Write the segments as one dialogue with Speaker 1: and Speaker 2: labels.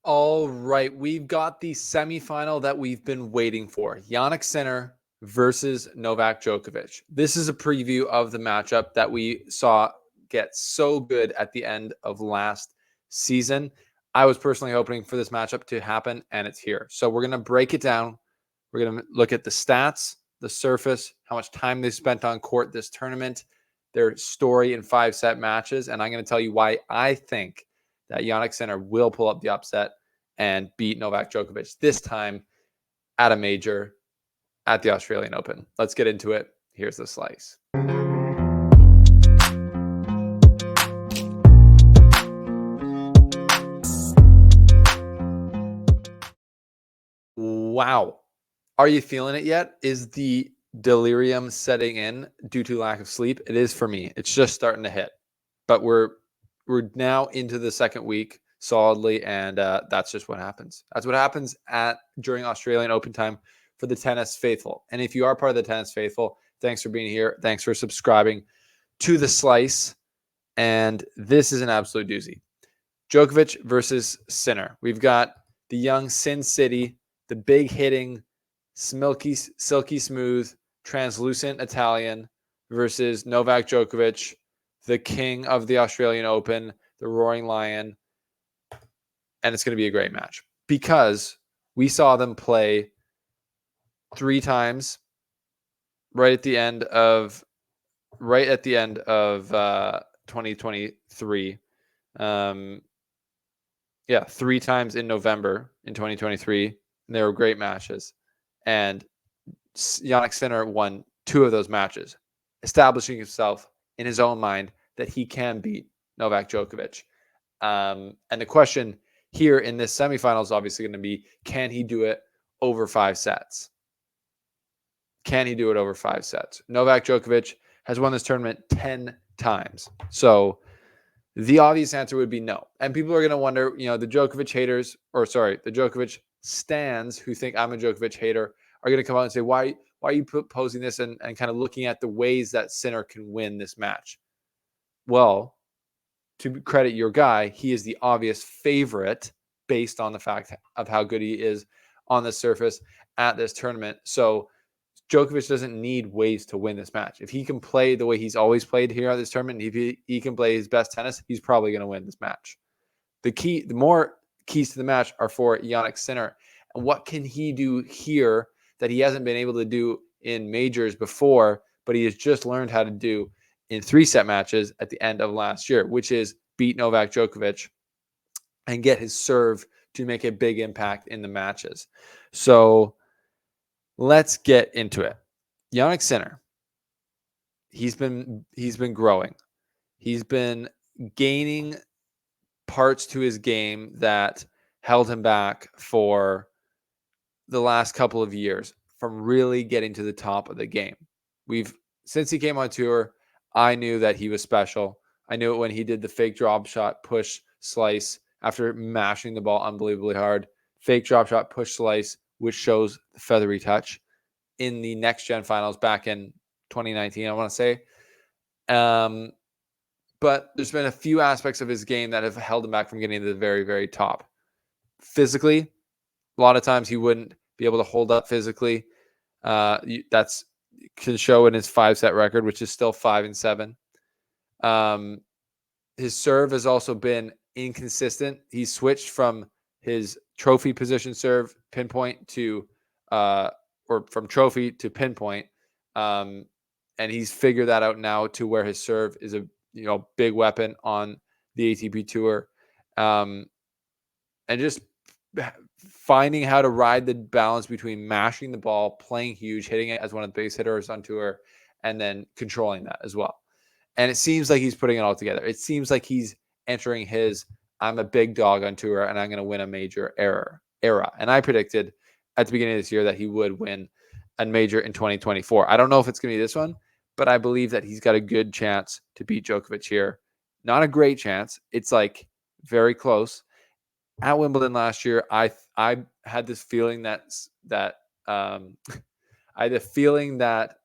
Speaker 1: All right, we've got the semifinal that we've been waiting for. Jannik Sinner versus Novak Djokovic. This is a preview of the matchup that we saw get so good at the end of last season. I was personally hoping for this matchup to happen, and it's here. So we're going to break it down. We're going to look at the stats, the surface, how much time they spent on court this tournament, their story in 5-set matches, and I'm going to tell you why I think that Jannik Sinner will pull up the upset and beat Novak Djokovic, this time at a major at the Australian Open. Let's get into it. Here's the slice. Wow. Are you feeling it yet? Is the delirium setting in due to lack of sleep? It is for me. It's just starting to hit. But we're now into the second week solidly, and that's just what happens. That's what happens during Australian Open time for the tennis faithful. And if you are part of the tennis faithful, thanks for being here. Thanks for subscribing to the slice. And this is an absolute doozy. Djokovic versus Sinner. We've got the young Sin City, the big hitting, silky smooth, translucent Italian versus Novak Djokovic, the king of the Australian Open, the roaring lion. And it's going to be a great match because we saw them play 3 times right at the end of 2023. 3 times in November in 2023. And they were great matches. And Jannik Sinner won 2 of those matches, establishing himself in his own mind that he can beat Novak Djokovic. And the question here in this semifinal is obviously going to be, can he do it over 5 sets? Can he do it over 5 sets? Novak Djokovic has won this tournament 10 times. So the obvious answer would be no. And people are going to wonder, the Djokovic haters, the Djokovic stans who think I'm a Djokovic hater are going to come out and say, why are you posing this and kind of looking at the ways that Sinner can win this match? Well, to credit your guy, he is the obvious favorite based on the fact of how good he is on the surface at this tournament. So Djokovic doesn't need ways to win this match. If he can play the way he's always played here at this tournament, if he can play his best tennis, he's probably going to win this match. The more keys to the match are for Jannik Sinner. And what can he do here that he hasn't been able to do in majors before, but he has just learned how to do in 3-set matches at the end of last year, which is beat Novak Djokovic and get his serve to make a big impact in the matches. So let's get into it. Jannik Sinner, he's been growing. He's been gaining parts to his game that held him back for the last couple of years from really getting to the top of the game. Since he came on tour, I knew that he was special. I knew it when he did the fake drop shot, push, slice after mashing the ball unbelievably hard. Fake drop shot, push, slice, which shows the feathery touch in the next gen finals back in 2019, I want to say. But there's been a few aspects of his game that have held him back from getting to the very, very top. Physically, a lot of times he wouldn't be able to hold up physically. That's can show in his 5-set record, which is still 5-7. His serve has also been inconsistent. He's switched from his trophy position serve pinpoint to or from trophy to pinpoint. And he's figured that out now to where his serve is a big weapon on the ATP tour. And just finding how to ride the balance between mashing the ball, playing huge, hitting it as one of the biggest hitters on tour, and then controlling that as well. And it seems like he's putting it all together. It seems like he's entering his I'm a big dog on tour and I'm going to win a major era. And I predicted at the beginning of this year that he would win a major in 2024. I don't know if it's going to be this one, but I believe that he's got a good chance to beat Djokovic here. Not a great chance. It's like very close. At Wimbledon last year, I had this feeling that I had a feeling that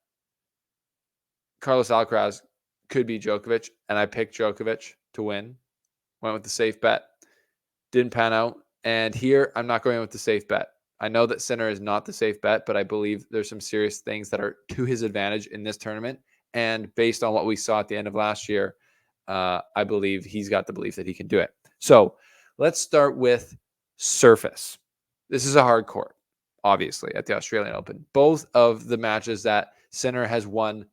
Speaker 1: Carlos Alcaraz could beat Djokovic, and I picked Djokovic to win. Went with the safe bet. Didn't pan out. And here, I'm not going with the safe bet. I know that Sinner is not the safe bet, but I believe there's some serious things that are to his advantage in this tournament. And based on what we saw at the end of last year, I believe he's got the belief that he can do it. So let's start with surface. This is a hard court, obviously, at the Australian Open. Both of the matches that Sinner has won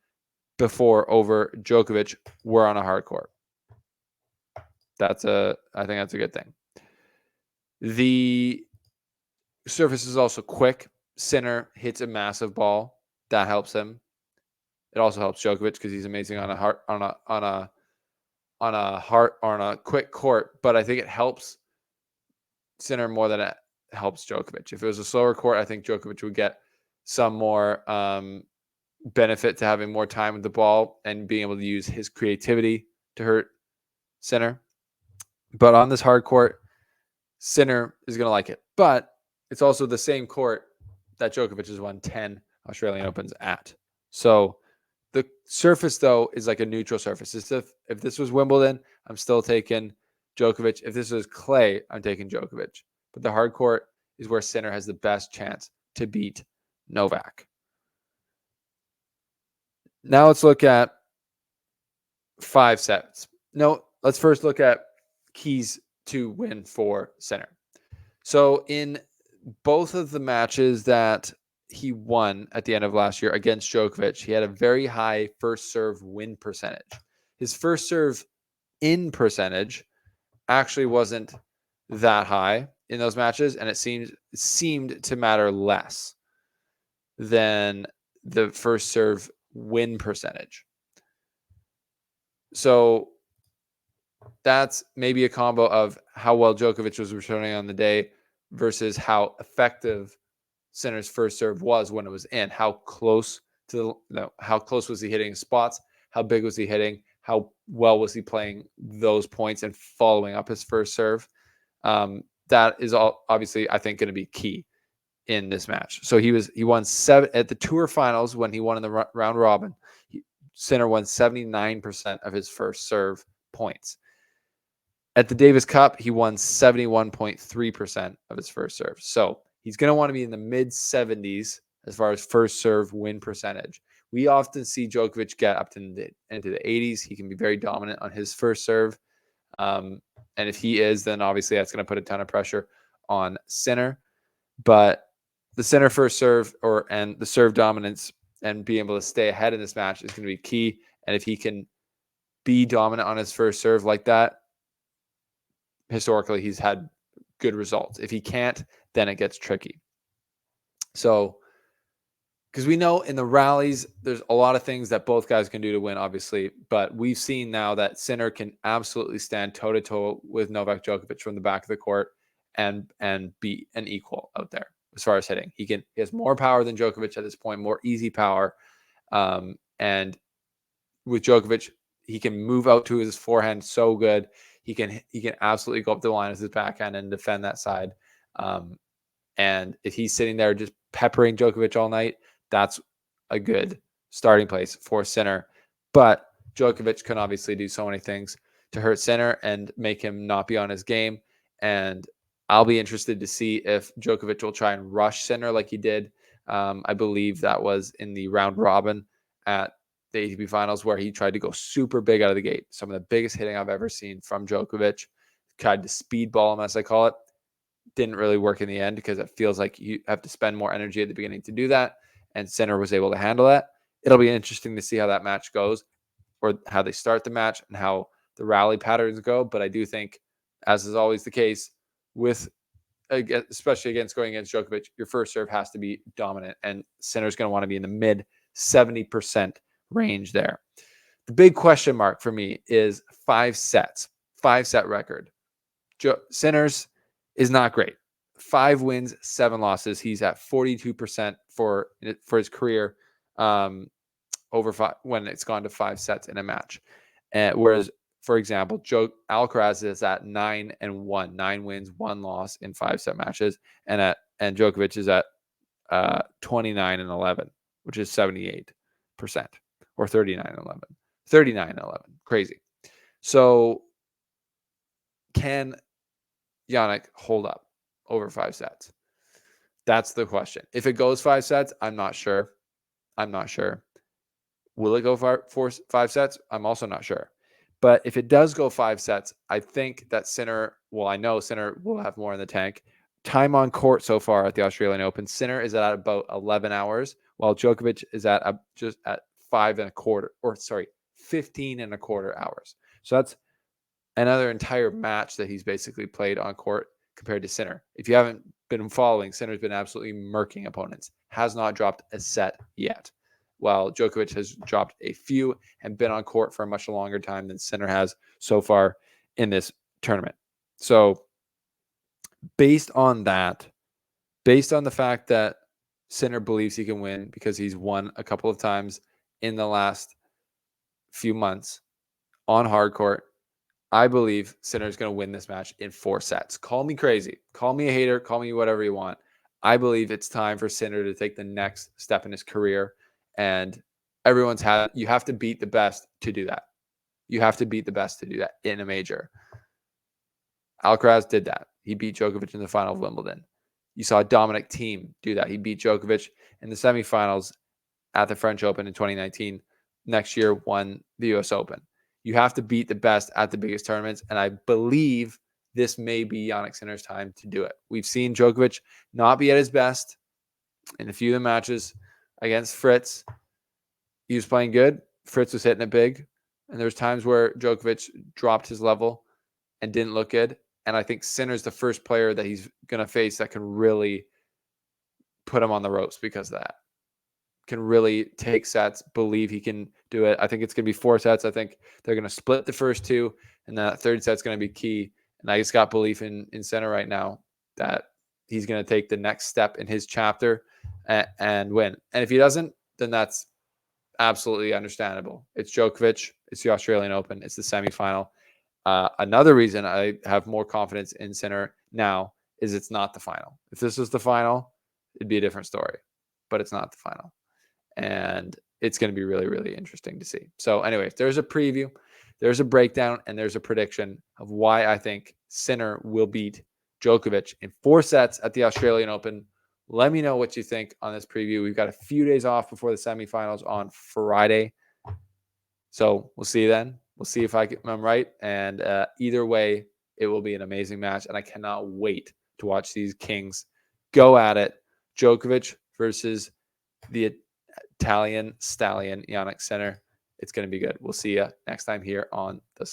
Speaker 1: before over Djokovic were on a hard court. I think that's a good thing. The surface is also quick. Sinner hits a massive ball. That helps him. It also helps Djokovic because he's amazing on a quick court. But I think it helps Sinner more than it helps Djokovic. If it was a slower court, I think Djokovic would get some more benefit to having more time with the ball and being able to use his creativity to hurt Sinner. But on this hard court, Sinner is going to like it. But it's also the same court that Djokovic has won 10 Australian Opens at. So the surface, though, is like a neutral surface. If this was Wimbledon, I'm still taking Djokovic. If this was clay, I'm taking Djokovic. But the hard court is where Sinner has the best chance to beat Novak. Now let's look at 5 sets. No, let's first look at keys to win for Sinner. So in both of the matches that he won at the end of last year against Djokovic, he had a very high first serve win percentage. His first serve in percentage actually wasn't that high in those matches, and it seemed to matter less than the first serve win percentage. So that's maybe a combo of how well Djokovic was returning on the day versus how effective Sinner's first serve was when it was in. How close was he hitting spots? How big was he hitting? How well was he playing those points and following up his first serve? That is all obviously, I think, going to be key in this match. So he won 7 at the tour finals when he won in the round robin. Sinner won 79% of his first serve points. At the Davis Cup, he won 71.3% of his first serve. So he's going to want to be in the mid 70s as far as first serve win percentage. We often see Djokovic get up into the 80s. He can be very dominant on his first serve. And if he is, then obviously that's going to put a ton of pressure on Sinner. But the Sinner first serve and the serve dominance and being able to stay ahead in this match is going to be key. And if he can be dominant on his first serve like that, historically, he's had good results. If he can't, then it gets tricky. So, because we know in the rallies, there's a lot of things that both guys can do to win, obviously. But we've seen now that Sinner can absolutely stand toe-to-toe with Novak Djokovic from the back of the court and be an equal out there as far as hitting. He has more power than Djokovic at this point, more easy power. And with Djokovic, he can move out to his forehand so good. He can absolutely go up the line with his backhand and defend that side. And if he's sitting there just peppering Djokovic all night, that's a good starting place for Sinner. But Djokovic can obviously do so many things to hurt Sinner and make him not be on his game. And I'll be interested to see if Djokovic will try and rush Sinner like he did. I believe that was in the round robin at the ATP finals where he tried to go super big out of the gate. Some of the biggest hitting I've ever seen from Djokovic. Tried to speedball him, as I call it. Didn't really work in the end because it feels like you have to spend more energy at the beginning to do that. And Sinner was able to handle that. It'll be interesting to see how that match goes or how they start the match and how the rally patterns go. But I do think, as is always the case, especially going against Djokovic, your first serve has to be dominant. And Sinner's going to want to be in the mid 70% range there. The big question mark for me is 5 sets, 5-set record. Sinner's is not great. 5 wins, 7 losses. He's at 42% for his career over 5 when it's gone to 5 sets in a match. Whereas, for example, Alcaraz is at 9-1, 9 wins, 1 loss in 5-set matches, and Djokovic is at 29-11, which is 78%, or 39-11, 39-11. Crazy. So, can Jannik hold up? over 5 sets? That's the question. If it goes 5 sets, I'm not sure. Will it go 5 sets? I'm also not sure. But if it does go 5 sets, I think that I know Sinner will have more in the tank. Time on court so far at the Australian Open, Sinner is at about 11 hours, while Djokovic is at just at 15 and a quarter hours. So that's another entire match that he's basically played on court compared to Sinner. If you haven't been following, Sinner's been absolutely murking opponents, has not dropped a set yet, while Djokovic has dropped a few and been on court for a much longer time than Sinner has so far in this tournament. So based on that, based on the fact that Sinner believes he can win because he's won a couple of times in the last few months on hard court, I believe Sinner is going to win this match in 4 sets. Call me crazy. Call me a hater. Call me whatever you want. I believe it's time for Sinner to take the next step in his career. And you have to beat the best to do that. You have to beat the best to do that in a major. Alcaraz did that. He beat Djokovic in the final of Wimbledon. You saw Dominic Thiem do that. He beat Djokovic in the semifinals at the French Open in 2019. Next year, won the US Open. You have to beat the best at the biggest tournaments, and I believe this may be Jannik Sinner's time to do it. We've seen Djokovic not be at his best in a few of the matches against Fritz. He was playing good. Fritz was hitting it big, and there was times where Djokovic dropped his level and didn't look good. And I think Sinner's the first player that he's going to face that can really put him on the ropes because of that. Can really take sets, believe he can do it. I think it's going to be 4 sets. I think they're going to split the first 2, and that third set's going to be key. And I just got belief in Sinner right now that he's going to take the next step in his chapter and win. And if he doesn't, then that's absolutely understandable. It's Djokovic. It's the Australian Open. It's the semifinal. Another reason I have more confidence in Sinner now is it's not the final. If this was the final, it'd be a different story. But it's not the final. And it's going to be really, really interesting to see. So anyways, there's a preview, there's a breakdown, and there's a prediction of why I think Sinner will beat Djokovic in 4 sets at the Australian Open. Let me know what you think on this preview. We've got a few days off before the semifinals on Friday. So we'll see you then. We'll see if I'm right. And either way, it will be an amazing match. And I cannot wait to watch these kings go at it. Djokovic versus the Italian stallion, Jannik Sinner. It's going to be good. We'll see you next time here on the